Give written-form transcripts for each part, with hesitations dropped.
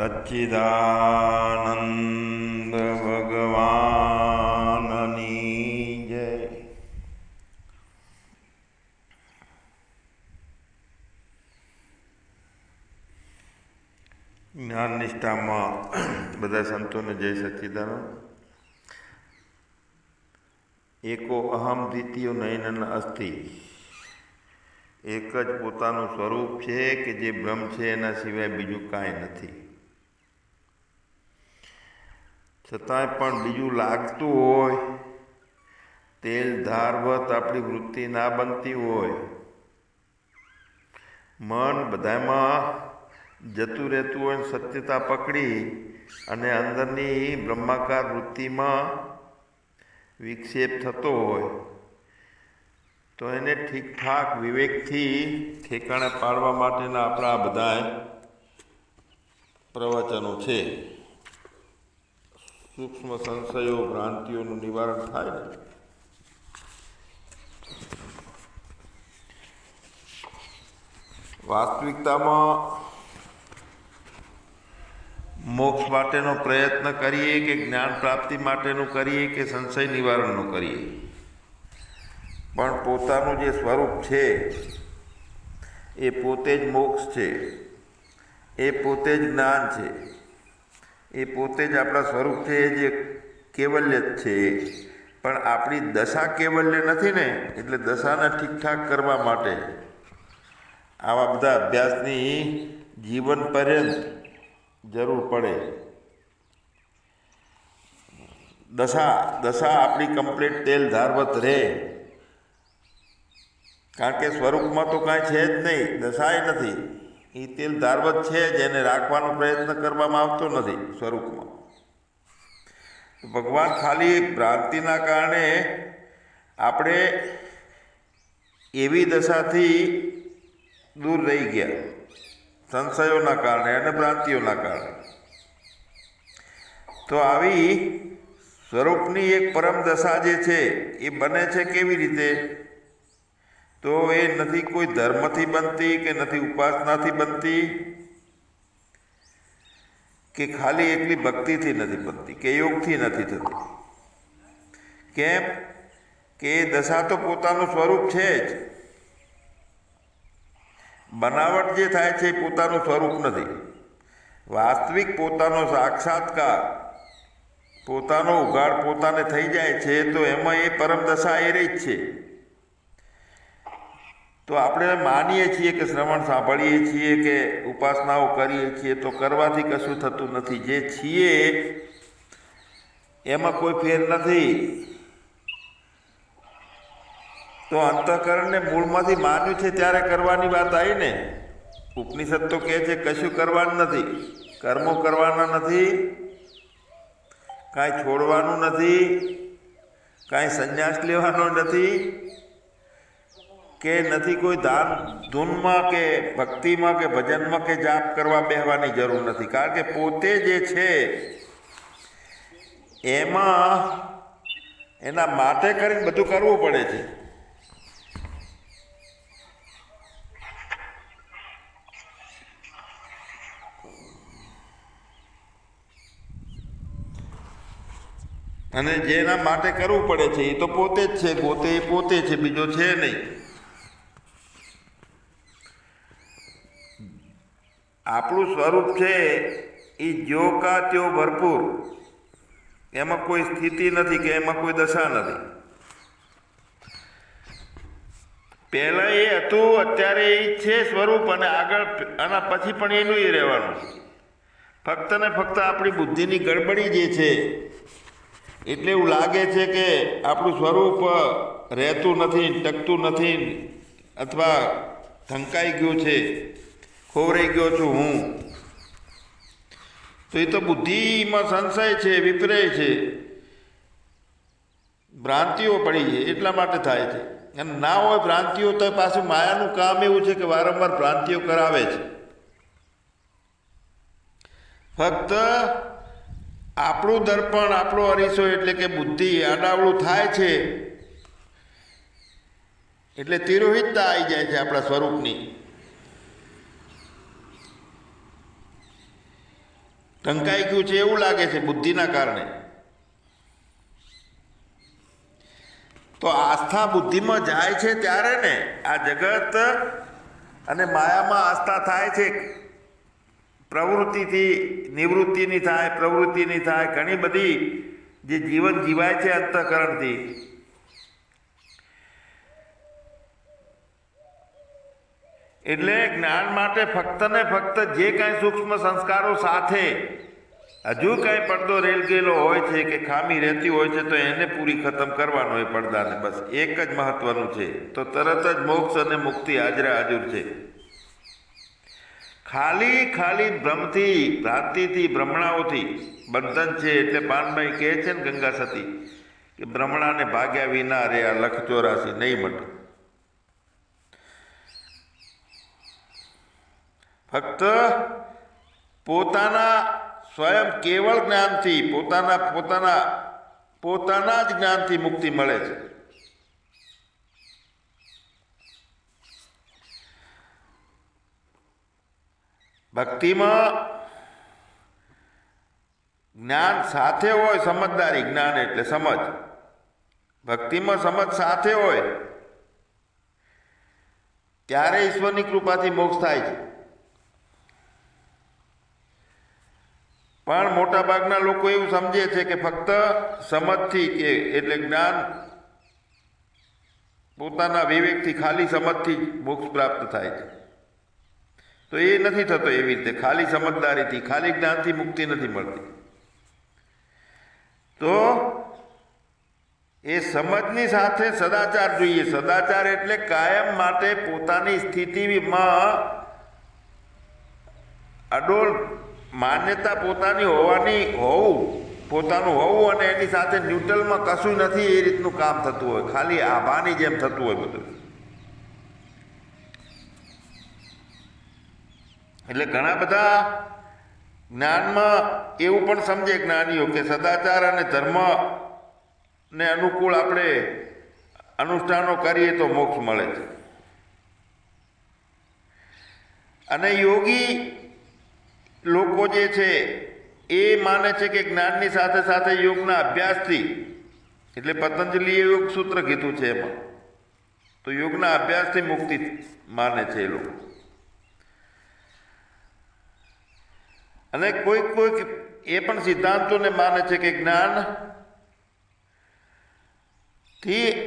સચ્ચિદાનંદ ભગવાનની જય. જ્ઞાન નિષ્ઠામાં બધા સંતોને જય સચ્ચિદાનંદ. એકો અહમ દ્વિતીયો નયન અસ્તિ. એક જ પોતાનું સ્વરૂપ છે કે જે બ્રહ્મ છે, એના સિવાય બીજું કાંઈ નથી. છતાંય પણ બીજું લાગતું હોય, તેલ ધારવત આપણી વૃત્તિ ના બનતી હોય, મન બધામાં જતું રહેતું હોય, સત્યતા પકડી અને અંદરની બ્રહ્માકાર વૃત્તિમાં વિક્ષેપ થતો હોય, તો એને ઠીકઠાક વિવેકથી ઠેકાણે પાડવા માટેના આપણા બધા પ્રવચનો છે. સૂક્ષ્મ સંશયો ભ્રાંતિઓનું નિવારણ થાય ને. વાસ્તવિકતામાં મોક્ષ માટેનો પ્રયત્ન કરીએ કે જ્ઞાન પ્રાપ્તિ માટેનું કરીએ કે સંશય નિવારણનું કરીએ, પણ પોતાનું જે સ્વરૂપ છે એ પોતે જ મોક્ષ છે, એ પોતે જ જ્ઞાન છે, એ પોતે જ આપણા સ્વરૂપ છે, એ જે કેવલ્ય જ છે. પણ આપણી દશા કેવલ્ય નથી ને, એટલે દશાને ઠીકઠાક કરવા માટે આવા બધા અભ્યાસની જીવન પર્યંત જરૂર પડે. દશા આપણી કમ્પ્લીટ તેલ ધારવત રહે, કારણ કે સ્વરૂપમાં તો કાંઈ છે જ નહીં, દશાય નથી. એ તેલ ધારવત છે જ, એને રાખવાનો પ્રયત્ન કરવામાં આવતો નથી સ્વરૂપમાં. ભગવાન ખાલી ભ્રાંતિના કારણે આપણે એવી દશાથી દૂર રહી ગયા, સંશયોના કારણે અને ભ્રાંતિઓના કારણે. તો આવી સ્વરૂપની એક પરમ દશા જે છે એ બને છે કેવી રીતે? તો એ નથી કોઈ ધર્મથી બનતી, કે નથી ઉપાસનાથી બનતી, કે ખાલી એકલી ભક્તિથી નથી બનતી, કે યોગથી નથી થતી. કેમ કે એ દશા તો પોતાનું સ્વરૂપ છે જ. બનાવટ જે થાય છે એ પોતાનું સ્વરૂપ નથી. વાસ્તવિક પોતાનો સાક્ષાત્કાર, પોતાનો ઉઘાડ પોતાને થઈ જાય છે, તો એમાં એ પરમ દશા એ રહી જ છે. તો આપણે માનીએ છીએ કે શ્રવણ સાંભળીએ છીએ કે ઉપાસનાઓ કરીએ છીએ, તો કરવાથી કશું થતું નથી. જે છીએ એમાં કોઈ ફેર નથી. તો અંતઃકરણને મૂળમાંથી માન્યું છે ત્યારે કરવાની વાત આવી ને. ઉપનિષદ તો કહે છે કશું કરવાનું નથી, કર્મો કરવાના નથી, કાંઈ છોડવાનું નથી, કાંઈ સંન્યાસ લેવાનો નથી, કે નથી કોઈ દાન ધૂનમાં કે ભક્તિમાં કે ભજનમાં કે જાપ કરવા બેસવાની જરૂર નથી. કારણ કે પોતે જે છે એમાં એના માટે કરીને બધું કરવું પડે છે. અને જેના માટે કરવું પડે છે એ તો પોતે જ છે, પોતે છે, બીજો છે નહીં. આપણું સ્વરૂપ છે એ જો કા ત્યો ભરપૂર, એમાં કોઈ સ્થિતિ નથી કે એમાં કોઈ દશા નથી. પહેલાં એ હતું, અત્યારે એ છે સ્વરૂપ, અને આગળ આના પછી પણ એનું એ રહેવાનું. ફક્ત ને ફક્ત આપણી બુદ્ધિની ગડબડી જે છે એટલે એવું લાગે છે કે આપણું સ્વરૂપ રહેતું નથી, ટકતું નથી, અથવા ઢંકાઈ ગયું છે, ખોવરાઈ ગયો છું હું. તો એ તો બુદ્ધિમાં સંશય છે, વિપર્ય છે, ભ્રાંતિઓ પડી છે, એટલા માટે થાય છે. અને ના હોય ભ્રાંતિઓ તો પાછું માયાનું કામ એવું છે કે વારંવાર ભ્રાંતિઓ કરાવે છે. ફક્ત આપણું દર્પણ, આપણો અરીસો એટલે કે બુદ્ધિ આડાવડું થાય છે એટલે તિરોહિતતા આવી જાય છે આપણા સ્વરૂપની. ઢંકાઈ ગયું છે એવું લાગે છે બુદ્ધિના કારણે. તો આસ્થા બુદ્ધિમાં જાય છે ત્યારે ને આ જગત અને માયામાં આસ્થા થાય છે. પ્રવૃત્તિથી નિવૃત્તિની થાય, પ્રવૃત્તિની થાય, ઘણી બધી જે જીવન જીવાય છે અંતઃકરણથી. એટલે જ્ઞાન માટે ફક્ત ને ફક્ત જે કાંઈ સૂક્ષ્મ સંસ્કારો સાથે હજુ કાંઈ પડદો રેલ ગયેલો હોય છે કે ખામી રહેતી હોય છે તો એને પૂરી ખતમ કરવાનો એ પડદાને. બસ એક જ મહત્વનું છે. તો તરત જ મોક્ષ અને મુક્તિ હાજરા હાજર છે. ખાલી ભ્રમથી, ભ્રાંતિથી, ભ્રમણાઓથી બંધન છે. એટલે પાનભાઈ કહે છે ને ગંગા સતી કે ભ્રમણાને ભાગ્યા વિના રે આ લખ 84 નહીં મટે. ફક્ત પોતાના સ્વયં કેવળ જ્ઞાનથી, પોતાના જ જ્ઞાનથી મુક્તિ મળે છે. ભક્તિમાં જ્ઞાન સાથે હોય, સમજદારી, જ્ઞાન એટલે સમજ. ભક્તિમાં સમજ સાથે હોય ત્યારે ઈશ્વરની કૃપાથી મોક્ષ થાય છે. પણ મોટા ભાગના લોકો એવું સમજે છે કે ફક્ત સમજથી કે એટલે જ્ઞાન પોતાના વિવેકથી, ખાલી સમજથી જ મોક્ષ પ્રાપ્ત થાય છે. તો એ નથી થતો એવી રીતે. ખાલી સમજદારીથી, ખાલી જ્ઞાનથી મુક્તિ નથી મળતી. તો એ સમજની સાથે સદાચાર જોઈએ. સદાચાર એટલે કાયમ માટે પોતાની સ્થિતિમાં અડોલ માન્યતા પોતાની પોતાનું હોવું અને એની સાથે ન્યુટ્રલમાં કશું નથી એ રીતનું કામ થતું હોય. ખાલી આભાની જેમ થતું હોય બધું. એટલે ઘણા બધા જ્ઞાનમાં એવું પણ સમજે જ્ઞાનીઓ કે સદાચાર અને ધર્મને અનુકૂળ આપણે અનુષ્ઠાનો કરીએ તો મોક્ષ મળે છે. અને યોગી લોકો જે છે એ માને છે કે જ્ઞાનની સાથે સાથે યોગના અભ્યાસથી, એટલે પતંજલિએ યોગ સૂત્ર કીધું છે એમાં, તો યોગના અભ્યાસથી મુક્તિ માને છે એ લોકો. અને કોઈક એ પણ સિદ્ધાંતોને માને છે કે જ્ઞાનથી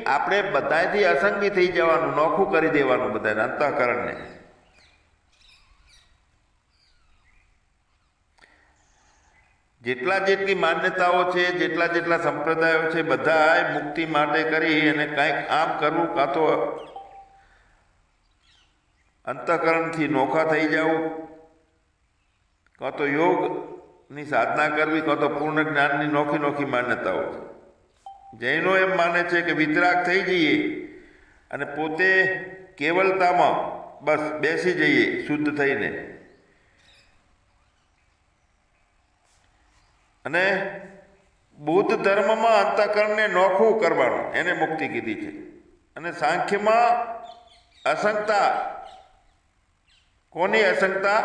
આપણે બધાથી અસંગી થઈ જવાનું, નોખું કરી દેવાનું બધાને, અંતઃકરણને. જેટલી માન્યતાઓ છે, જેટલા સંપ્રદાયો છે, બધા મુક્તિ માટે કરી અને કાંઈક આમ કરવું, કાં તો અંતઃકરણથી નોખા થઈ જવું, કાં તો યોગની સાધના કરવી, કાં તો પૂર્ણ જ્ઞાનની નોખી માન્યતાઓ છે. જૈનો એમ માને છે કે વિતરાગ થઈ જઈએ અને પોતે કેવલતામાં બસ બેસી જઈએ શુદ્ધ થઈને, અને બૌદ્ધ ધર્મમાં અંતઃકરણને નોખું કરવાનું, એને મુક્તિ કીધી છે. અને સાંખ્યમાં અસંગતા. કોની અસંગતા?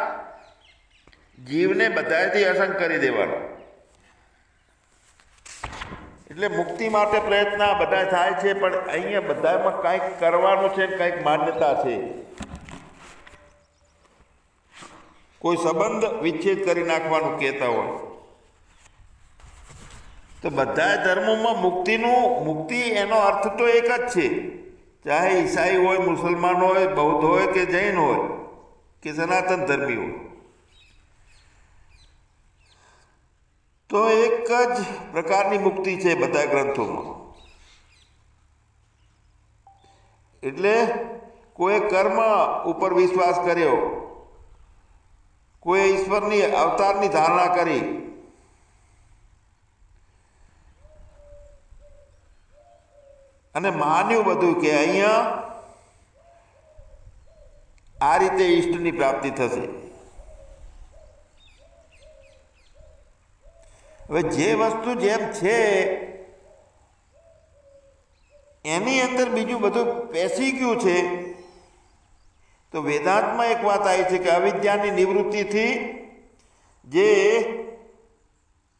જીવને બધાથી અસંગ કરી દેવાનો. એટલે મુક્તિ માટે પ્રયત્ન બધા થાય છે, પણ અહીંયા બધામાં કંઈક કરવાનું છે, કંઈક માન્યતા છે. કોઈ સંબંધ વિચ્છેદ કરી નાખવાનું કહેતા હોય. તો બધા ધર્મોમાં મુક્તિ એનો અર્થ તો એક જ છે. ચાહે ઈસાઈ હોય, મુસલમાન હોય, બૌદ્ધ હોય કે જૈન હોય કે સનાતન ધર્મી હોય, તો એક જ પ્રકારની મુક્તિ છે બધા ગ્રંથોમાં. એટલે કોઈ કર્મ ઉપર વિશ્વાસ કર્યો, કોઈ ઈશ્વરની અવતારની ધારણા કરી, અને માન્યું બધું કે અહીંયા આ રીતે ઈષ્ટની પ્રાપ્તિ થશે. હવે જે વસ્તુ જેમ છે એની અંદર બીજું બધું પેસી ગયું છે. તો વેદાંતમાં એક વાત આવી છે કે અવિદ્યાની નિવૃત્તિથી જે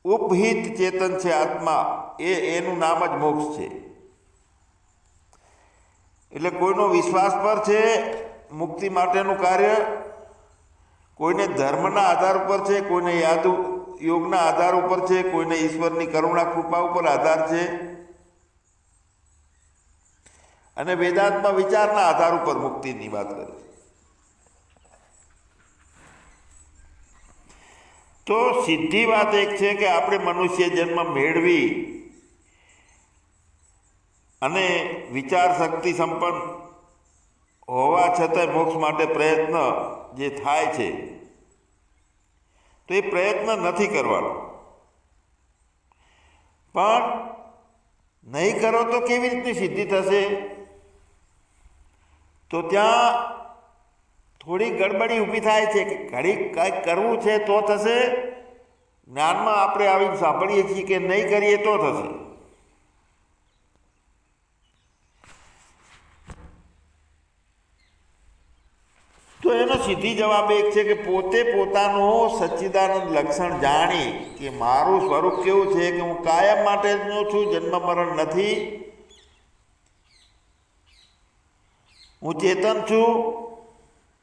ઉપહિત ચેતન છે આત્મા, એનું નામ જ મોક્ષ છે. એટલે કોઈનો વિશ્વાસ પર છે મુક્તિ માટેનું કાર્ય, કોઈને ધર્મના આધાર ઉપર છે, કોઈને યોગના આધાર ઉપર છે, કોઈને ઈશ્વરની કરુણા કૃપા ઉપર આધાર છે, અને વેદાંતમાં વિચારના આધાર ઉપર મુક્તિની વાત કરી. તો સીધી વાત એક છે કે આપણે મનુષ્ય જન્મ મેળવી અને વિચાર શક્તિ સંપન્ન હોવા છતાંય મોક્ષ માટે પ્રયત્ન જે થાય છે, તો એ પ્રયત્ન નથી કરવાનો. પણ નહીં કરો તો કેવી રીતની સિદ્ધિ થશે? તો ત્યાં થોડી ગડબડી ઊભી થાય છે કે ઘડીક કંઈક કરવું છે તો થશે. જ્ઞાનમાં આપણે આવીને સાંભળીએ છીએ કે નહીં કરીએ તો થશે. તો એનો સીધી જવાબ એક છે કે પોતે પોતાનું સચ્ચિદાનંદ લક્ષણ જાણી કે મારું સ્વરૂપ કેવું છે કે હું કાયમ માટેનો છું, જન્મ મરણ નથી, હું ચેતન છું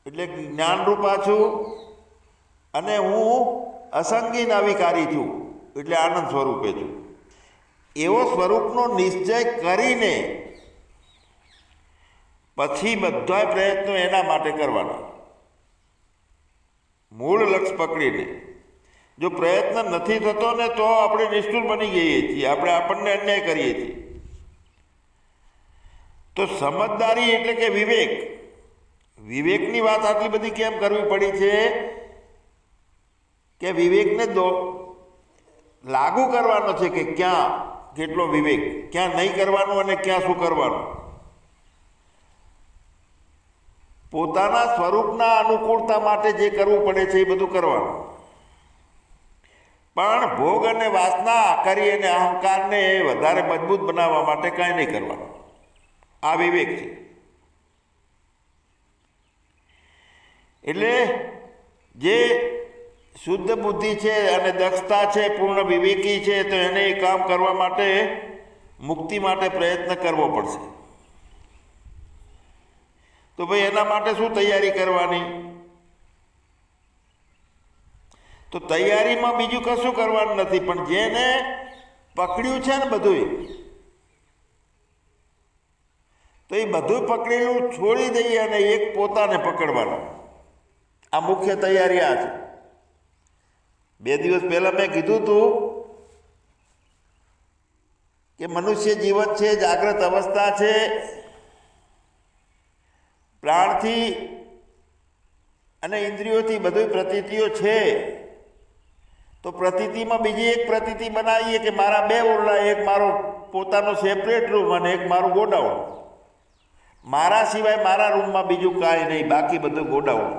એટલે જ્ઞાનરૂપા છું, અને હું અસંગીન અવિકારી છું એટલે આનંદ સ્વરૂપે છું. એવો સ્વરૂપનો નિશ્ચય કરીને પછી બધા પ્રયત્નો એના માટે કરવાના, મૂળ લક્ષ્ય પકડીને. જો પ્રયત્ન નથી થતો ને તો આપણે નિષ્ઠુર બની જઈએ છીએ, આપણે આપણને અન્યાય કરીએ છીએ. તો સમજદારી એટલે કે વિવેક. વિવેકની વાત આટલી બધી કેમ કરવી પડી છે કે વિવેકને લાગુ કરવાનો છે કે ક્યાં કેટલો વિવેક, ક્યાં નહીં કરવાનું અને ક્યાં શું કરવાનું. પોતાના સ્વરૂપના અનુકૂળતા માટે જે કરવું પડે છે એ બધું કરવાનું. પણ ભોગ અને વાસના કરી અને અહંકારને વધારે મજબૂત બનાવવા માટે કાંઈ નહીં કરવાનું. આ વિવેક છે. એટલે જે શુદ્ધ બુદ્ધિ છે અને દક્ષતા છે, પૂર્ણ વિવેકી છે, તો એને એ કામ કરવા માટે મુક્તિ માટે પ્રયત્ન કરવો પડશે. તો ભાઈ એના માટે શું તૈયારી કરવાની? તો તૈયારીમાં બીજું કશું કરવાનું નથી, પણ જેને પકડ્યું છે ને બધું, તો એ બધું પકડેલું છોડી દઈએ અને એક પોતાને પકડવાનું. આ મુખ્ય તૈયારી આ છે. 2 દિવસ પહેલા મેં કીધું હતું કે મનુષ્ય જીવન છે, જાગ્રત અવસ્થા છે, પ્રાણથી અને ઇન્દ્રિયોથી બધી પ્રતીતિઓ છે. તો પ્રતીતિમાં બીજી એક પ્રતીતિ બનાવીએ કે મારા 2 ઓરડા, એક મારો પોતાનો સેપરેટ રૂમ અને એક મારું ગોડાઉન. મારા સિવાય મારા રૂમમાં બીજું કાંઈ નહીં, બાકી બધું ગોડાઉન.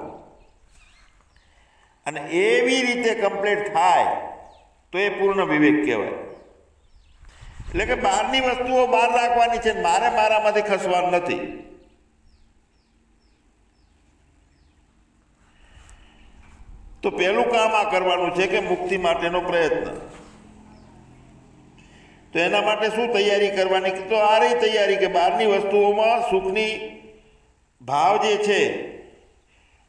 અને એવી રીતે કમ્પ્લીટ થાય તો એ પૂર્ણ વિવેક કહેવાય. એટલે કે બહારની વસ્તુઓ બહાર રાખવાની છે, મારે મારામાંથી ખસવાનું નથી. તો પહેલું કામ આ કરવાનું છે કે મુક્તિ માટેનો પ્રયત્ન. તો એના માટે શું તૈયારી કરવાની? તો આ રહી તૈયારી કે બહારની વસ્તુઓમાં સુખની ભાવ જે છે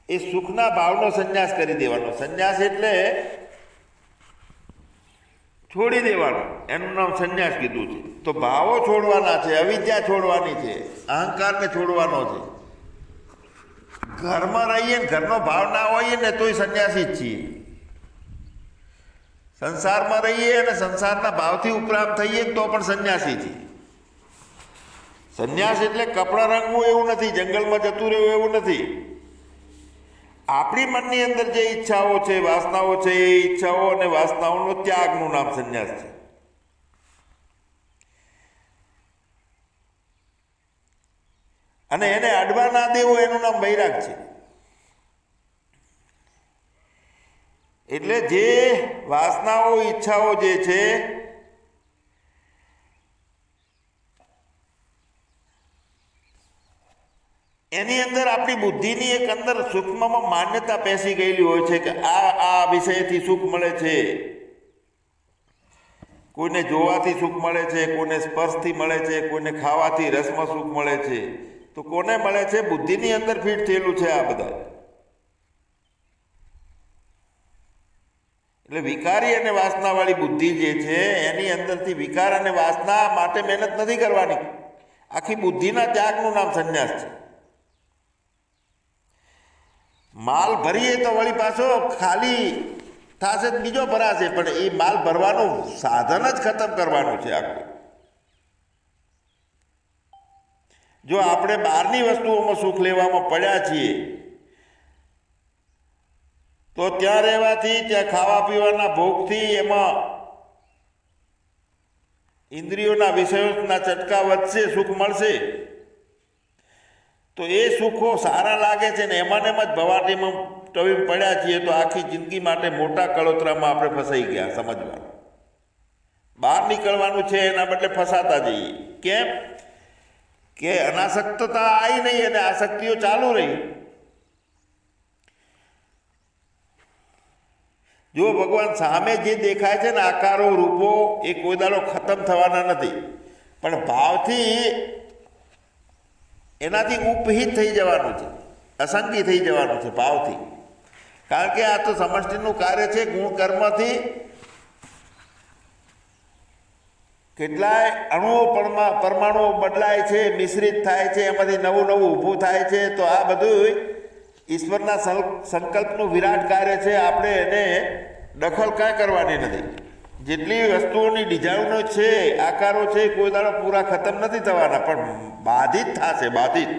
એ સુખના ભાવનો સંન્યાસ કરી દેવાનો. સંન્યાસ એટલે છોડી દેવાનો, એનું નામ સંન્યાસ કીધું છે. તો ભાવો છોડવાના છે, અવિદ્યા છોડવાની છે, અહંકારને છોડવાનો છે. ઘરમાં રહીએ ને ઘરનો ભાવ ના હોઈએ ને તોય સંન્યાસી જ છીએ. સંસારમાં રહીએ અને સંસારના ભાવથી ઉપરાંત થઈએ તો પણ સંન્યાસી છીએ. સંન્યાસ એટલે કપડાં રંગવું એવું નથી, જંગલમાં જતું રહેવું એવું નથી. આપણી મનની અંદર જે ઈચ્છાઓ છે, વાસનાઓ છે, એ ઈચ્છાઓ અને વાસનાઓનો ત્યાગનું નામ સંન્યાસ છે. અને એને અડવા ના દેવું એનું નામ વૈરાગ છે. એટલે જે વાસનાઓ, ઈચ્છાઓ જે છે એની અંદર આપણી બુદ્ધિની એક અંદર સૂક્ષ્મમાં માન્યતા પેસી ગયેલી હોય છે કે આ વિષયથી સુખ મળે છે, કોઈને જોવાથી સુખ મળે છે, કોઈને સ્પર્શથી મળે છે, કોઈને ખાવાથી રસમાં સુખ મળે છે. તો કોને મળે છે? બુદ્ધિની અંદર ફિટ થયેલું છે આ બધા. એટલે વિકારી અને વાસનાવાળી બુદ્ધિ જે છે એની અંદરથી વિકાર અને વાસના માટે મહેનત નથી કરવાની. આખી બુદ્ધિના ત્યાગનું નામ સંન્યાસ છે. માલ ભરીએ તો વળી પાછો ખાલી થશે, બીજો ભરાશે, પણ એ માલ ભરવાનું સાધન જ ખતમ કરવાનું છે આખું. જો આપણે બહારની વસ્તુઓમાં સુખ લેવામાં પડ્યા છીએ તો ત્યાં રહેવાથી, ત્યાં ખાવા પીવાના ભોગથી, એમાં ઇન્દ્રિયોના વિષયોના ચટકા વધશે, સુખ મળશે. તો એ સુખો સારા લાગે છે ને એમાં જ ભવાટીમાં ટવી પડ્યા છીએ તો આખી જિંદગી માટે મોટા કળોતરામાં આપણે ફસાઈ ગયા. સમજવાનું, બહાર નીકળવાનું છે, એના બદલે ફસાતા જઈએ. કેમ કે અનાસક્તતા આવી નહીં અને આસક્તિઓ ચાલુ રહી. જો ભગવાન સામે જે દેખાય છે ને આકારો, રૂપો, એ કોઈ દાડો ખતમ થવાના નથી, પણ ભાવથી એનાથી ઉપહિત થઈ જવાનું છે, અસંગી થઈ જવાનું છે ભાવથી. કારણ કે આ તો સમષ્ટિનું કાર્ય છે. ગુણ કર્મથી કેટલાય અણુઓ પરમાણુઓ બદલાય છે, મિશ્રિત થાય છે, એમાંથી નવું નવું ઊભું થાય છે. તો આ બધું ઈશ્વરના સંકલ્પનું વિરાટ કાર્ય છે. આપણે એને દખલ કાંઈ કરવાની નથી. જેટલી વસ્તુઓની ડિઝાઇનો છે, આકારો છે, કોઈ દાડો પૂરા ખતમ નથી થવાના, પણ બાધિત થશે, બાધિત.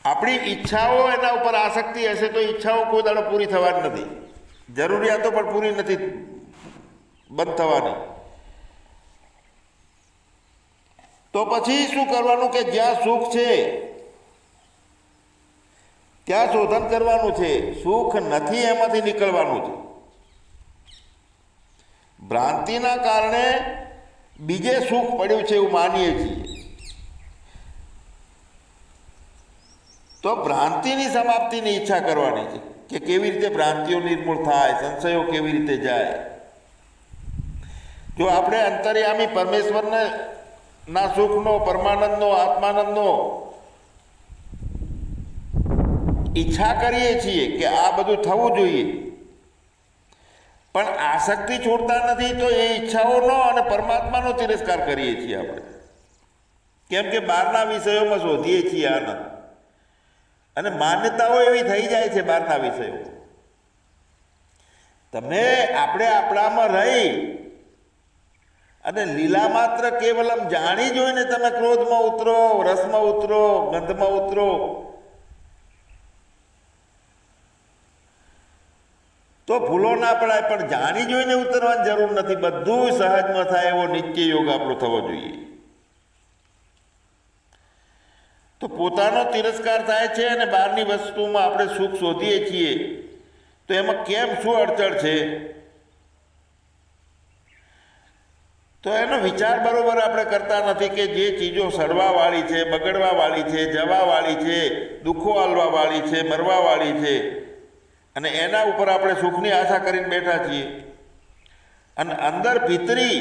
આપણી ઈચ્છાઓ એના ઉપર આસક્તિ હશે તો ઈચ્છાઓ કોઈ દાડો પૂરી થવાની નથી. જરૂરિયાતો પણ પૂરી નથી બંધ થવાની. તો પછી શું કરવાનું કે જ્યાં સુખ છે ત્યાં શોધન કરવાનું છે. સુખ નથી એમાંથી નીકળવાનું છે. ભ્રાંતિના કારણે બીજે સુખ પડ્યું છે એવું માનીએ છીએ. તો ભ્રાંતિની સમાપ્તિની ઈચ્છા કરવાની છે કે કેવી રીતે ભ્રાંતિઓ નિર્મૂળ થાય, સંશયો કેવી રીતે જાય. જો આપણે અંતર્યામી પરમેશ્વરને ના સુખનો, પરમાનંદનો, આત્માનંદનો ઈચ્છા કરીએ છીએ કે આ બધું થવું જોઈએ, પણ આસક્તિ છોડતા નથી, તો એ ઈચ્છાઓનો અને પરમાત્માનો તિરસ્કાર કરીએ છીએ આપણે. કેમ કે બહારના વિષયોમાં શોધીએ છીએ આનંદ, અને માન્યતાઓ એવી થઈ જાય છે બહારના વિષયો. તમે આપણે આપણામાં રહી અને લીલા માત્ર કેવલમ જાણી જોઈને તમે ક્રોધમાં ઉતરો, રસમાં ઉતરો, ગંધમાં ઉતરો, તો ભૂલો ના પડાય. પણ જાણી જોઈને ઉતરવાની જરૂર નથી. બધું સહજમાં થાય એવો નિત્ય યોગ આપણો થવો જોઈએ. તો પોતાનો તિરસ્કાર થાય છે અને બહારની વસ્તુમાં આપણે સુખ શોધીએ છીએ. તો એમાં કેમ શું અડચણ છે? તો એનો વિચાર બરોબર આપણે કરતા નથી કે જે ચીજો સડવાવાળી છે, બગડવાવાળી છે, જવાવાળી છે, દુઃખો આલવાવાળી છે, મરવાવાળી છે, અને એના ઉપર આપણે સુખની આશા કરીને બેઠા છીએ. અને અંદર ભીતરી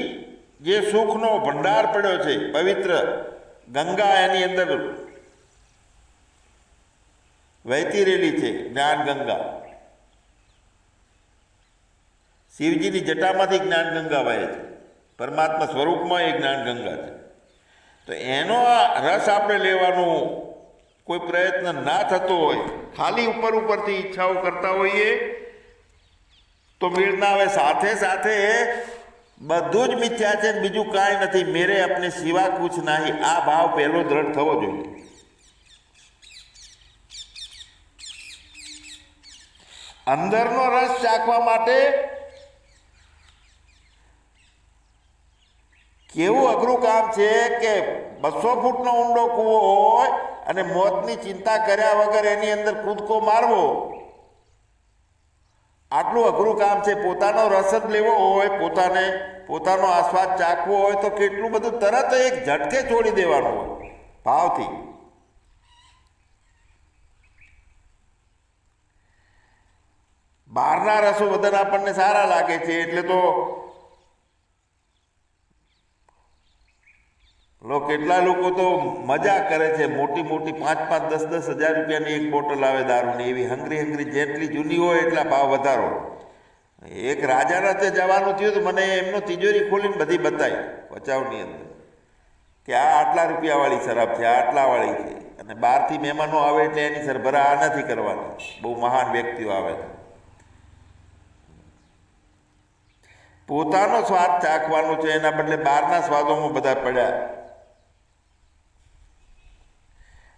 જે સુખનો ભંડાર પડ્યો છે, પવિત્ર ગંગા એની અંદર વહેતી રહેલી છે, જ્ઞાન ગંગા. શિવજીની જટામાંથી જ્ઞાન ગંગા વહે છે. પરમાત્મા સ્વરૂપમાં એ જ્ઞાન ગંગા છે. તો એનો રસ આપણે લેવાનું કોઈ પ્રયત્ન ના થતો હોય, ખાલી ઉપરથી ઈચ્છાઓ કરતા હોઈએ તો મેળ ના આવે. સાથે સાથે બધું જ મિથ્યા છે, બીજું કાંઈ નથી. મેરે અપને સિવા કુછ નહીં, આ ભાવ પહેલો દ્રઢ થવો જોઈએ. અંદરનો રસ ચાખવા માટે કેવું અઘરું કામ છે કે 200 ફૂટનો ઊંડો કૂવો હોય અને મોતની ચિંતા કર્યા વગર એની અંદર કૂદકો મારવો, આટલું અઘરું કામ છે. પોતાનો રસ જ લેવો હોય, પોતાનો આસ્વાદ ચાખવો હોય તો કેટલું બધું તરત એક ઝટકે છોડી દેવાનું હોય ભાવથી. બહારના રસો બધા આપણને સારા લાગે છે એટલે તો કેટલા લોકો તો મજા કરે છે, મોટી મોટી 5-5, 10-10 હજાર રૂપિયાની એક બોટલ આવે દારૂની, એવી હંગરી જેટલી જૂની હોય એટલા ભાવ વધારો. એક રાજાના તે જવાનું થયું તો મને એમનો તિજોરી ખોલીને બધી બતાવી ભચાઉની અંદર કે આ આટલા રૂપિયાવાળી શરાબ છે, આ આટલાવાળી છે, અને બહારથી મહેમાનો આવે એટલે એની સરભરા આ નથી કરવાની, બહુ મહાન વ્યક્તિઓ આવે છે. પોતાનો સ્વાદ ચાખવાનો છે, એના બદલે બહારના સ્વાદોમાં બધા પડ્યા.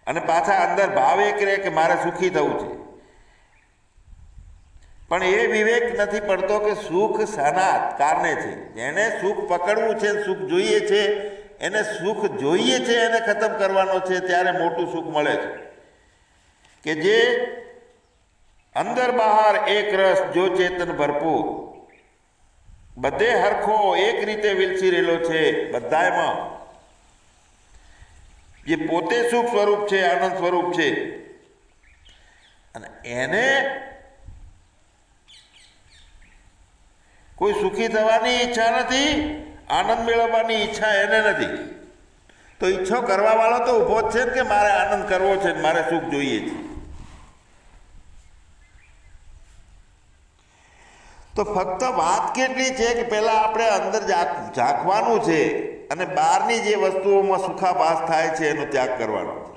અને પાછા અંદર ભાવ એક રહે કે મારે સુખી થવું છે, પણ એ વિવેક નથી પડતો કે સુખ શાના કારણે છે. જેને સુખ પકડવું છે, સુખ જોઈએ છે, એને સુખ જોઈએ છે, એને ખતમ કરવાનો છે, ત્યારે મોટું સુખ મળે છે. કે જે અંદર બહાર એક રસ જો ચેતન ભરપૂર, બધે હરખો એક રીતે વિલસી રહેલો છે, બધામાં જે પોતે સુખ સ્વરૂપ છે, આનંદ સ્વરૂપ છે, અને એને કોઈ સુખી થવાની ઈચ્છા નથી, આનંદ મેળવવાની ઈચ્છા એને નથી. તો ઈચ્છો કરવા વાળો તો ઊભો જ છે કે મારે આનંદ કરવો છે, મારે સુખ જોઈએ છે. તો ફક્ત વાત કેટલી છે કે પહેલા આપણે અંદર ઝાંખવાનું છે અને બહારની જે વસ્તુઓમાં સુખાભાસ થાય છે એનો ત્યાગ કરવાનો છે.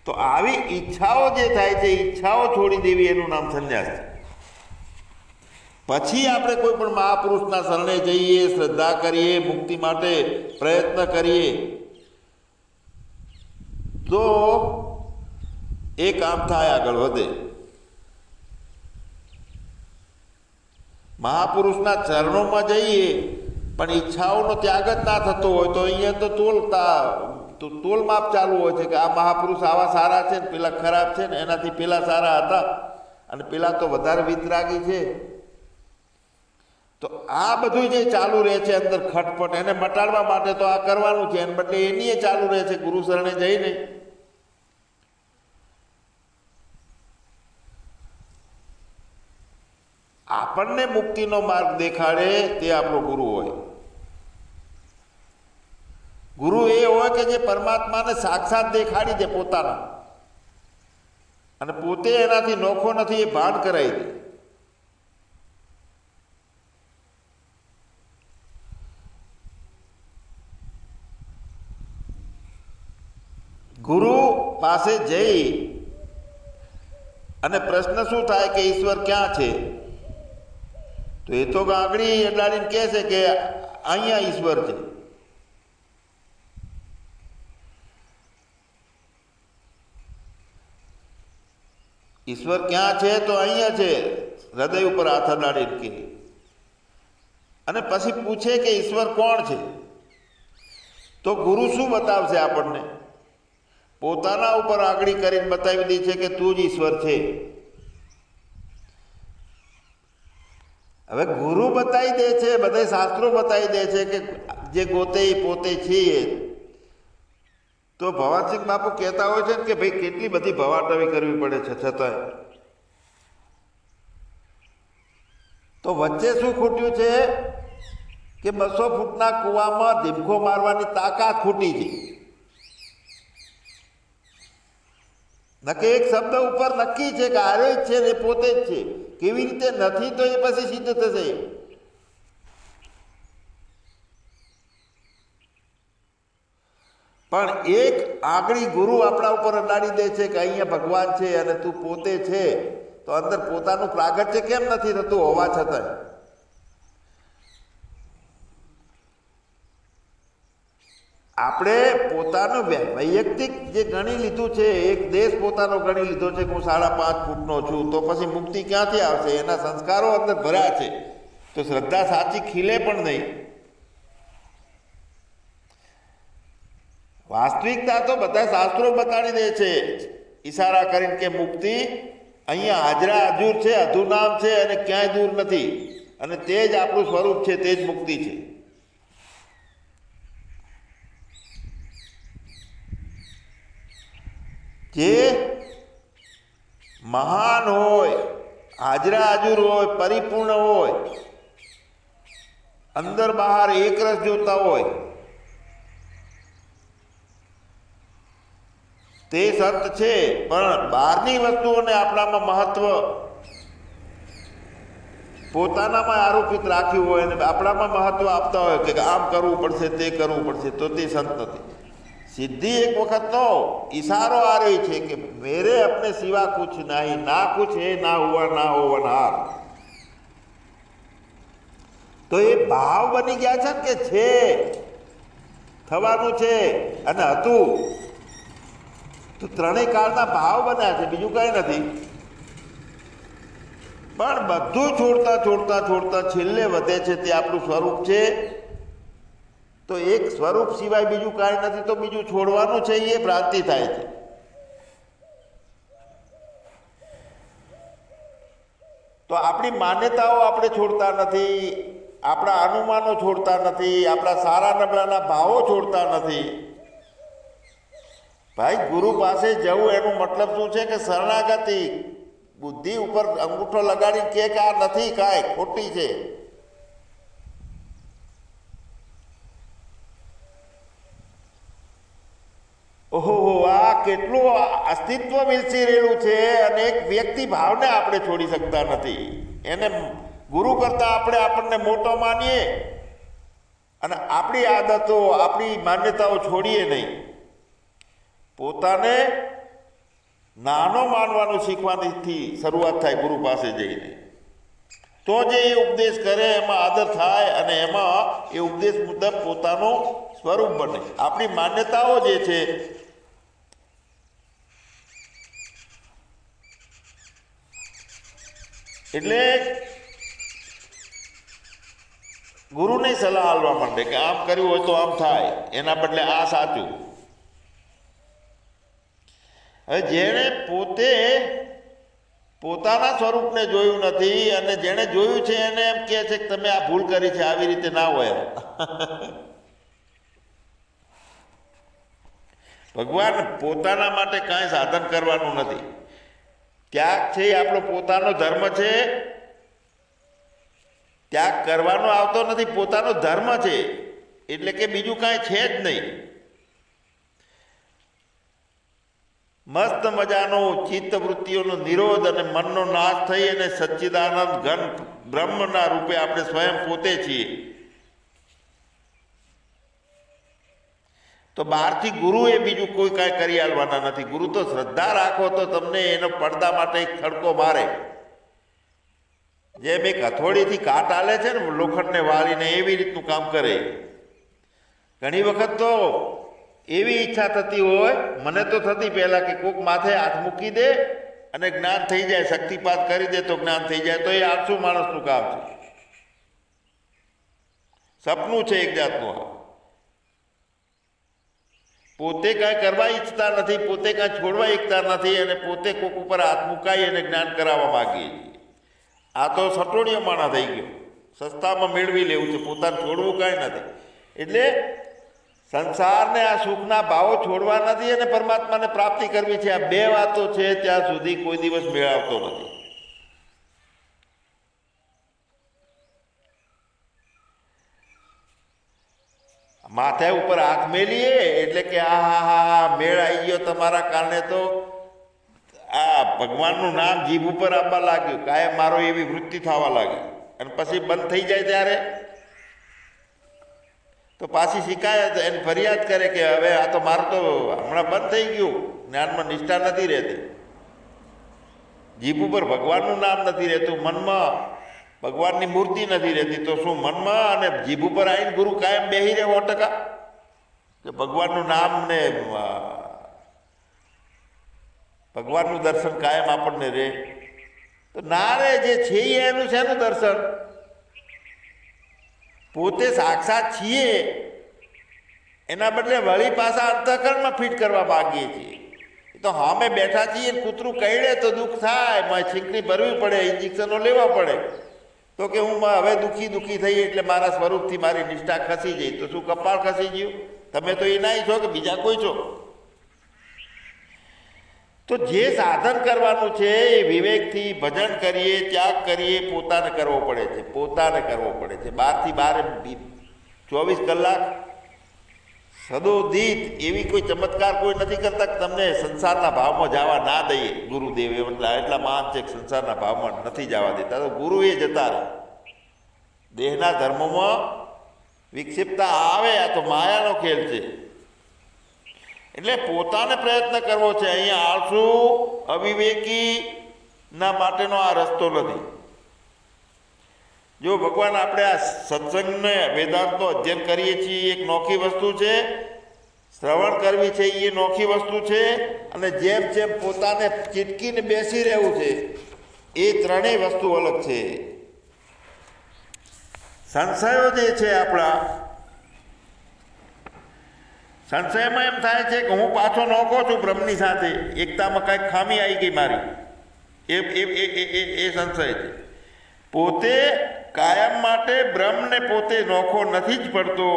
તો આવી ઈચ્છાઓ જે થાય છે, ઈચ્છાઓ છોડી દેવી, એનું નામ સંન્યાસ છે. પછી આપણે કોઈ પણ મહાપુરુષના શરણે જઈએ, શ્રદ્ધા કરીએ, મુક્તિ માટે પ્રયત્ન કરીએ, તો એ કામ થાય, આગળ વધે. મહાપુરુષના ચરણોમાં જઈએ પણ ઈચ્છાઓનો ત્યાગ જ ના થતો હોય તો અહીંયા તો તોલમાપ ચાલુ હોય છે કે આ મહાપુરુષ આવા સારા છે ને પેલા ખરાબ છે ને એનાથી પેલા સારા હતા અને પેલા તો વધારે વિતરાગી છે. તો આ બધું જે ચાલુ રહે છે અંદર ખટપટ, એને મટાડવા માટે તો આ કરવાનું છે, એને બદલે એની ચાલુ રહે છે ગુરુ શરણે જઈને. આપણને મુક્તિનો માર્ગ દેખાડે તે આપણો ગુરુ હોય. ગુરુ એ હોય કે જે પરમાત્માને સાક્ષાત દેખાડી દે પોતાના, અને પોતે એનાથી નોખો નથી એ ભાન કરાવી દે. ગુરુ પાસે જઈ અને પ્રશ્ન શું થાય કે ઈશ્વર ક્યાં છે? તો એ તો ગાંગડી અડાડીને કહે છે કે અહીંયા ઈશ્વર છે. ઈશ્વર ક્યાં છે? તો અહીંયા છે, હૃદય ઉપર હાથ અડાડીને કહે. અને પછી પૂછે કે ઈશ્વર કોણ છે? તો ગુરુ શું બતાવશે આપણને? પોતાના ઉપર આગળી કરીને બતાવી દે છે કે તું જ ઈશ્વર છે. હવે ગુરુ બતાવી દે છે, બધા શાસ્ત્રો બતાવી દે છે કે જે ગોતે એ પોતે છીએ. તો ભવાનસિંહ બાપુ કહેતા હોય છે કે ભાઈ કેટલી બધી ભવાટવી કરવી પડે છે છતાંય. તો વચ્ચે શું ખૂટ્યું છે કે 200 ફૂટના કૂવામાં ધીમકો મારવાની તાકાત ખૂટી છે. નકે એક શબ્દ ઉપર નક્કી છે કે આરે જ છે ને પોતે જ છે. કેવી રીતે નથી તો એ પછી સિદ્ધ થશે. પણ એક આગળી ગુરુ આપણા ઉપર અડાડી દે છે કે અહીંયા ભગવાન છે અને તું પોતે છે. તો અંદર પોતાનું પ્રાગટ્ય કેમ નથી થતું હોવા છતાં? આપણે પોતાનું વૈયક્તિક જે ગણી લીધું છે, એક દેશ પોતાનો ગણી લીધો છે કે હું 5.5 ફૂટનો છું, તો પછી મુક્તિ ક્યાંથી આવશે? એના સંસ્કારો અંદર ભર્યા છે, તો શ્રદ્ધા સાચી ખીલે પણ નહીં. વાસ્તવિકતા તો બધા શાસ્ત્રો બતાડી દે છે ઈશારા કરીને કે મુક્તિ અહીંયા હાજરા હજુર છે, અધુનામ છે અને ક્યાંય દૂર નથી, અને તે જ આપણું સ્વરૂપ છે, તે જ મુક્તિ છે. જે મહાન હોય હાજરા હાજર હોય, પરિપૂર્ણ હોય, અંદર બહાર એક રસ જોતા હોય, તે સત છે. પણ બહારની વસ્તુઓને આપણામાં મહત્વ પોતાનામાં આરોપિત રાખ્યું હોય અને આપણામાં મહત્વ આપતા હોય કે આમ કરવું પડશે, તે કરવું પડશે, તો તે સંત નથી. સિદ્ધિ એક વખતનો ઈશારો આ રહી છે કે મેરે અપને સિવા કુછ નહીં, ના કુછ હે ના હુઆ ના હોવનહાર. તો એ ભાવ બની ગયા છે કે છે, થવાનું છે અને હતું. તો ત્રણેય કાળના ભાવ બન્યા છે, બીજું કઈ નથી. પણ બધું છોડતા છોડતા છોડતા છેલ્લે વધે છે તે આપણું સ્વરૂપ છે. તો એક સ્વરૂપ સિવાય બીજું કાંઈ નથી, તો બીજું છોડવાનું છે એ ભ્રાંતિ થાય છે. તો આપણી માન્યતાઓ આપણે છોડતા નથી, આપણા અનુમાનો છોડતા નથી, આપણા સારા નબળાના ભાવો છોડતા નથી. ભાઈ ગુરુ પાસે જવું એનો મતલબ શું છે કે શરણાગતિ. બુદ્ધિ ઉપર અંગૂઠો લગાડી કે આ નથી, કાંઈ ખોટી છે. ઓહો, આ કેટલું અસ્તિત્વ વિલસી રહેલું છે અને એક વ્યક્તિ ભાવને આપણે છોડી શકતા નથી. એને ગુરુ કરતા આપણે આપણને મોટો માનીએ અને આપણી આદતો, આપણી માન્યતાઓ છોડીએ નહીં. પોતાને નાનો માનવાનું શીખવાથી શરૂઆત થાય ગુરુ પાસે જઈને. તો જે એ ઉપદેશ કરે એમાં આદર થાય અને એમાં એ ઉપદેશ મુજબ પોતાનું સ્વરૂપ બને. આપણી માન્યતાઓ જે છે એટલે ગુરુની સલાહ આપવા માંડે કે આમ કર્યું હોય તો આમ થાય, એના બદલે આ સાચું. હવે જેણે પોતે પોતાના સ્વરૂપને જોયું નથી અને જેણે જોયું છે એને એમ કહે છે કે તમે આ ભૂલ કરી છે, આવી રીતે ના હોય. ભગવાન પોતાના માટે કાંઈ સાધન કરવાનું નથી. ત્યાગ છે એ આપણો પોતાનો ધર્મ છે. ત્યાગ કરવાનો આવતો નથી, પોતાનો ધર્મ છે. એટલે કે બીજું કાંઈ છે જ નહીં. મસ્ત મજાનો ચિત્ત વૃત્તિઓનો નિરોધ અને મનનો નાશ થઈ અને સચ્ચિદાનંદ ઘન બ્રહ્મના રૂપે આપણે સ્વયં પોતે છીએ. તો બહારથી ગુરુ એ બીજું કોઈ કાંઈ કરી આલવાના નથી. ગુરુ તો શ્રદ્ધા રાખો તો તમને એનો પડદા માટે એક ખડકો મારે. જેમ એક હથોડીથી કાટ આલે છે ને લોખંડને વાળીને, એવી રીતનું કામ કરે. ઘણી વખત તો એવી ઈચ્છા થતી હોય, મને તો થતી પહેલાં, કે કોઈક માથે હાથ મૂકી દે અને જ્ઞાન થઈ જાય, શક્તિપાત કરી દે તો જ્ઞાન થઈ જાય. તો એ આળસુ માણસનું કામ છે, સપનું છે એક જાતનું. પોતે કાંઈ કરવા ઈચ્છતા નથી, પોતે કાંઈ છોડવા ઈચ્છતા નથી અને પોતે કોક ઉપર હાથ મુકાઈ અને જ્ઞાન કરાવવા માગીએ છીએ. આ તો સટોડિયો માણા થઈ ગયો, સસ્તામાં મેળવી લેવું છે, પોતાને છોડવું કાંઈ નથી. એટલે સંસારને આ સુખના ભાવો છોડવા નથી અને પરમાત્માને પ્રાપ્તિ કરવી છે. આ બે વાતો છે ત્યાં સુધી કોઈ દિવસ મેળવતો નથી. માથે ઉપર હાથ મેલીએ એટલે કે આ હા હા મેળ આવી ગયો તમારા કારણે, તો આ ભગવાનનું નામ જીભ ઉપર આવવા લાગ્યું, કાયમ મારો એવી વૃત્તિ થવા લાગી. અને પછી બંધ થઈ જાય ત્યારે તો પાછી શિકાયત, એની ફરિયાદ કરે કે હવે આ તો મારું તો હમણાં બંધ થઈ ગયું, જ્ઞાનમાં નિષ્ઠા નથી રહેતી. જીભ ઉપર ભગવાનનું નામ નથી રહેતું, મનમાં ભગવાનની મૂર્તિ નથી રહેતી. તો શું મનમાં અને જીભ ઉપર આવીને ગુરુ કાયમ બેહી રહે 100%? કે ભગવાનનું નામ ને ભગવાનનું દર્શન કાયમ આપણને રહે? તો ના રે. જે છે એનું શેનું દર્શન? પોતે સાક્ષાત છીએ એના બદલે વળી પાછા અંતઃકરણમાં ફિટ કરવા માગીએ છીએ. તો હામે બેઠા છીએ, કૂતરું કહીડે તો દુઃખ થાય, મારે છીંકણી ભરવી પડે, ઇન્જેક્શનો લેવા પડે. તો કે હું હવે દુઃખી થઈ એટલે મારા સ્વરૂપથી મારી નિષ્ઠા ખસી જઈ. તો શું કપાળ ખસી ગયું? તમે તો એ નાય છો કે બીજા કોઈ છો? તો જે સાધન કરવાનું છે એ વિવેકથી ભજન કરીએ, ત્યાગ કરીએ, પોતાને કરવો પડે છે, પોતાને કરવો પડે છે. 12 થી 12 24 કલાક સદોદિત એવી કોઈ ચમત્કાર કોઈ નથી કરતા કે તમને સંસારના ભાવમાં જવા ના દઈએ. ગુરુદેવ એટલા મહાન છે કે સંસારના ભાવમાં નથી જવા દેતા. તો ગુરુ એ જતા રહે. દેહના ધર્મોમાં વિક્ષિપ્તતા આવે, આ તો માયાનો ખેલ છે. એટલે પોતાને પ્રયત્ન કરવો છે. અહીંયા આળસુ અવિવેકી ના માટેનો આ રસ્તો નથી. જો ભગવાન આપણે આ સત્સંગને વેદાંતનો અધ્યયન કરીએ છીએ એક નોખી વસ્તુ છે, શ્રવણ કરવી છે એ નોખી વસ્તુ છે, અને જેમ જેમ પોતાને ચીટકીને બેસી રહેવું છે એ ત્રણેય વસ્તુ અલગ છે. સંશયો જે છે આપણા, સંશયમાં એમ થાય છે કે હું પાછો નોખો છું બ્રહ્મની સાથે, એકતામાં કાંઈક ખામી આવી ગઈ મારી, એ સંશય છે. પોતે કાયમ માટે બ્રહ્મને પોતે નોખો નથી જ પડતો,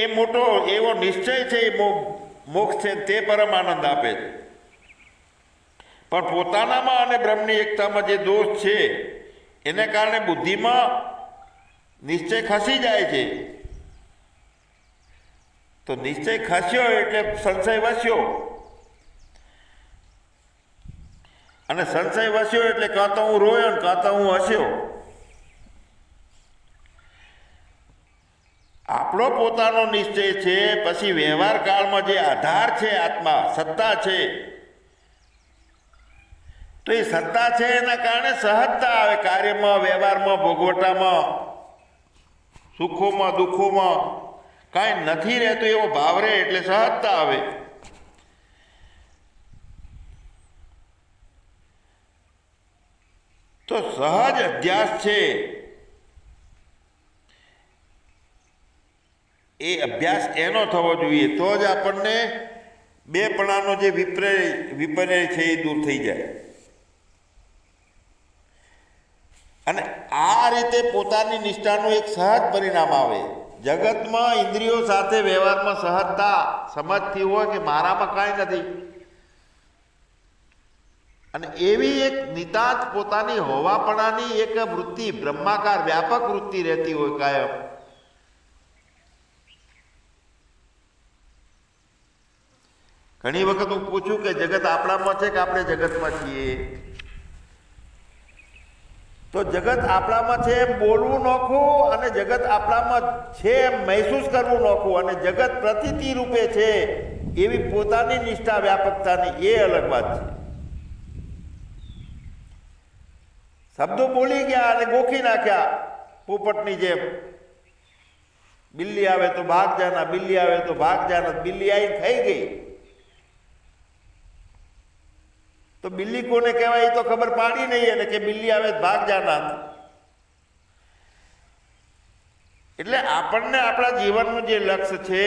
એ મોટો એવો નિશ્ચય છે. એ મોક્ષ છે તે પરમ આનંદ આપે છે. પણ પોતાનામાં અને બ્રહ્મની એકતામાં જે દોષ છે એને કારણે બુદ્ધિમાં નિશ્ચય ખસી જાય છે. તો નિશ્ચય ખસ્યો એટલે સંશય વસ્યો, અને સંશય વસ્યો એટલે કાં તો હું રોયો ને કાં તો હું હસ્યો. આપણો પોતાનો નિશ્ચય છે. પછી વ્યવહાર કાળમાં જે આધાર છે, આત્મા સત્તા છે, તો એ સત્તા છે એના કારણે સહજતા આવે કાર્યમાં, વ્યવહારમાં, ભોગવટામાં, સુખોમાં, દુઃખોમાં. કાંઈ નથી રહેતો એવો ભાવ રહે એટલે સહજતા આવે. તો સહજ અભ્યાસ છે એ અભ્યાસ એનો થવો જોઈએ, તો જ આપણને બેપણાનો જે વિપર્ય છે એ દૂર થઈ જાય. અને આ રીતે પોતાની નિષ્ઠાનું એક સહજ પરિણામ આવે. જગતમાં ઇન્દ્રિયો સાથે વ્યવહારમાં સહજતા સમજતી હોય કે મારામાં કાંઈ નથી, અને એવી એક નિતાંત પોતાની હોવાપણાની એક વૃત્તિ, બ્રહ્માકાર વ્યાપક વૃત્તિ રહેતી હોય કાયમ. ઘણી વખત હું પૂછું કે જગત આપણામાં છે કે આપણે જગતમાં છીએ? તો જગત આપણામાં છે એમ બોલવું નોખું, અને જગત આપણામાં છે એમ મહેસૂસ કરવું નોખું, અને જગત પ્રતીતિ રૂપે છે એવી પોતાની નિષ્ઠા વ્યાપકતાની એ અલગ વાત છે. શબ્દો બોલી ગયા અને ગોખી નાખ્યા પોપટની જેમ. બિલ્લી આવે તો ભાગ જાના, બિલ્લી આવે તો ભાગ જાના. બિલ્લી આવીને ખાઈ ગઈ તો બિલ્લી કોને કહેવાય એ તો ખબર પાડી નહીં, અને કે બિલ્લી આવે ભાગ જાના. એટલે આપણને આપણા જીવનનું જે લક્ષ્ય છે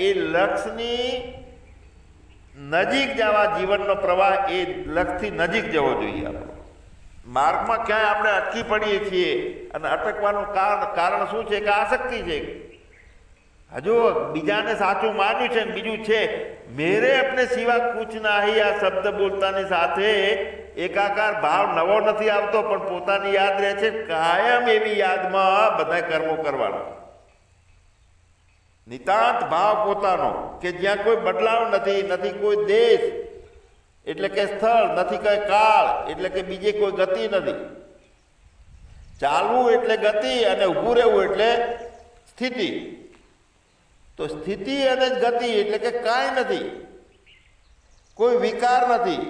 એ લક્ષ્યની નજીક જવા, જીવનનો પ્રવાહ એ લક્ષ્યથી નજીક જવો જોઈએ. આપણો માર્ગમાં ક્યાંય આપણે અટકી પડીએ છીએ, અને અટકવાનું કારણ શું છે કે આસક્તિ છે. હજુ બીજાને સાચું માન્યું છે ને બીજું છે મેરે અપને સિવા કુછ નહીં. આ શબ્દ બોલતાની સાથે એકાકાર ભાવ નવો નથી આવતો, પણ પોતાની યાદ રહે છે. કાયમ એવી યાદમાં બધા કર્મો કરવાના. નિતાંત ભાવ પોતાનો કે જ્યાં કોઈ બદલાવ નથી, નથી કોઈ દેશ એટલે કે સ્થળ, નથી કોઈ કાળ એટલે કે બીજી કોઈ ગતિ નથી. ચાલવું એટલે ગતિ, અને ઊભું રહેવું એટલે સ્થિતિ. તો સ્થિતિ અને ગતિ એટલે કે કાંઈ નથી, કોઈ વિકાર નથી,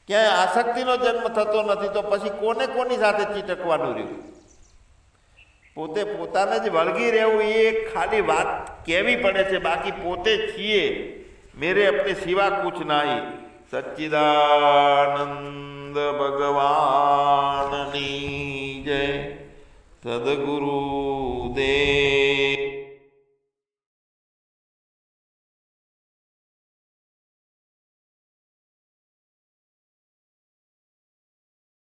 ક્યાંય આસક્તિનો જન્મ થતો નથી. તો પછી કોને કોની સાથે ચીટકવાનું રહ્યું? પોતે પોતાને જ વળગી રહેવું એ ખાલી વાત કહેવી પડે છે, બાકી પોતે છીએ મેરે અપને સિવા કુછ નહીં. સચ્ચિદાનંદ ભગવાનની જય. સદગુરુ દેવ